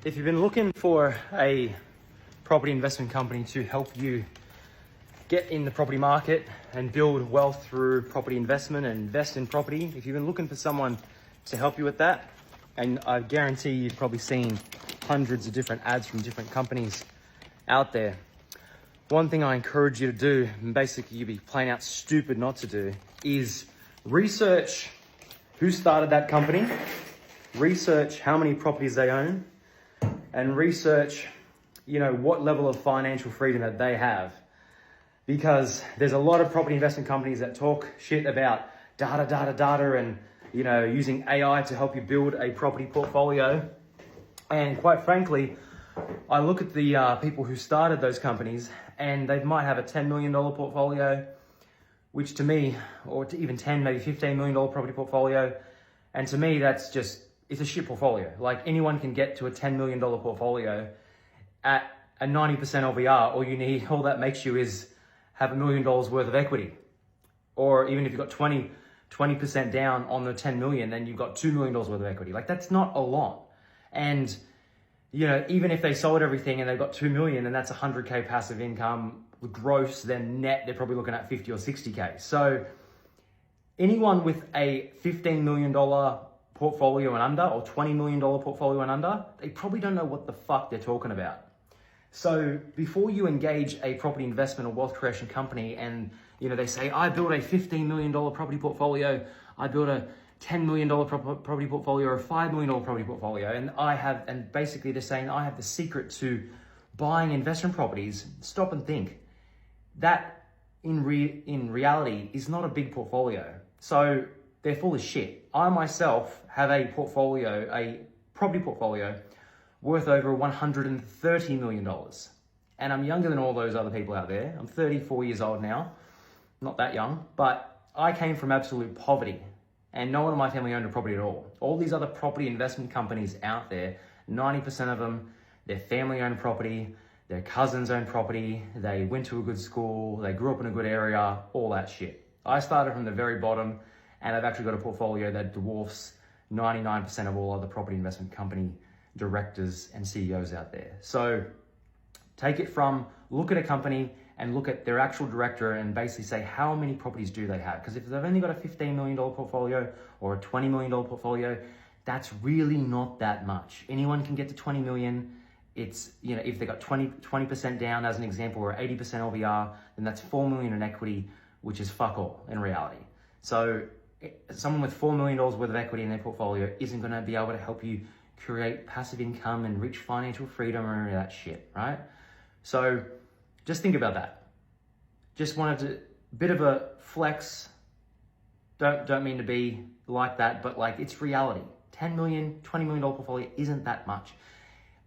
If you've been looking for a property investment company to help you get in the property market and build wealth through property investment and invest in property, if you've been looking for someone to help you with that, and I guarantee you've probably seen hundreds of different ads from different companies out there, one thing I encourage you to do, and basically you'd be plain out stupid not to do, is research who started that company, research how many properties they own, and research, what level of financial freedom that they have. Because there's a lot of property investment companies that talk shit about data and, using AI to help you build a property portfolio. And quite frankly, I look at the people who started those companies and they might have a $10 million portfolio, which to me, or to even 10, maybe $15 million property portfolio. And to me, it's a shit portfolio. Like anyone can get to a $10 million portfolio at a 90% LVR. All that makes you is have $1 million worth of equity. Or even if you've got 20% down on the 10 million, then you've got $2 million worth of equity. Like that's not a lot. And, even if they sold everything and they've got 2 million and that's 100K passive income gross, then net, they're probably looking at 50 or 60K. So anyone with a $15 million portfolio and under, or $20 million portfolio and under, they probably don't know what the fuck they're talking about. So before you engage a property investment or wealth creation company and, they say, I built a $15 million property portfolio, I built a $10 million property portfolio or a $5 million property portfolio, and basically they're saying, I have the secret to buying investment properties, stop and think. That in reality is not a big portfolio. So they're full of shit. I myself have a property portfolio worth over $130 million. And I'm younger than all those other people out there. I'm 34 years old now. Not that young, but I came from absolute poverty and no one in my family owned a property at all. All these other property investment companies out there, 90% of them, their family owned property, their cousins own property, they went to a good school, they grew up in a good area, all that shit. I started from the very bottom and I've actually got a portfolio that dwarfs 99% of all other property investment company directors and CEOs out there. So look at a company and look at their actual director and basically say, how many properties do they have? Because if they've only got a $15 million portfolio or a $20 million portfolio, that's really not that much. Anyone can get to 20 million. It's, if they got 20% down as an example, or 80% LVR, then that's 4 million in equity, which is fuck all in reality. So someone with $4 million worth of equity in their portfolio isn't gonna be able to help you create passive income and reach financial freedom or any of that shit, right? So just think about that. Just wanted bit of a flex. Don't mean to be like that, but it's reality. 10 million, $20 million portfolio isn't that much.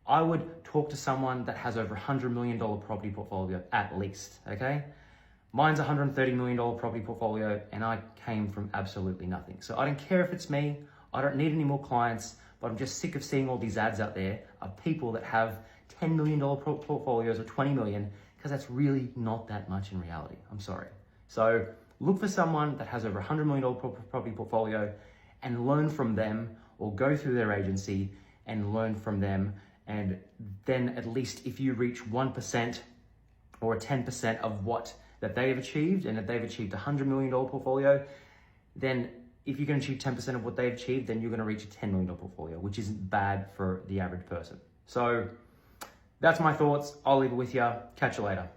I would talk to someone that has over $100 million property portfolio at least, okay? Mine's a $130 million property portfolio and I came from absolutely nothing. So I don't care if it's me, I don't need any more clients, but I'm just sick of seeing all these ads out there of people that have $10 million portfolios or 20 million, because that's really not that much in reality. I'm sorry. So look for someone that has over $100 million property portfolio and learn from them, or go through their agency and learn from them. And then at least if you reach 1% or 10% of what that they have achieved, and if they've achieved a $100 million portfolio, then if you can achieve 10% of what they've achieved, then you're gonna reach a $10 million portfolio, which isn't bad for the average person. So that's my thoughts. I'll leave it with you. Catch you later.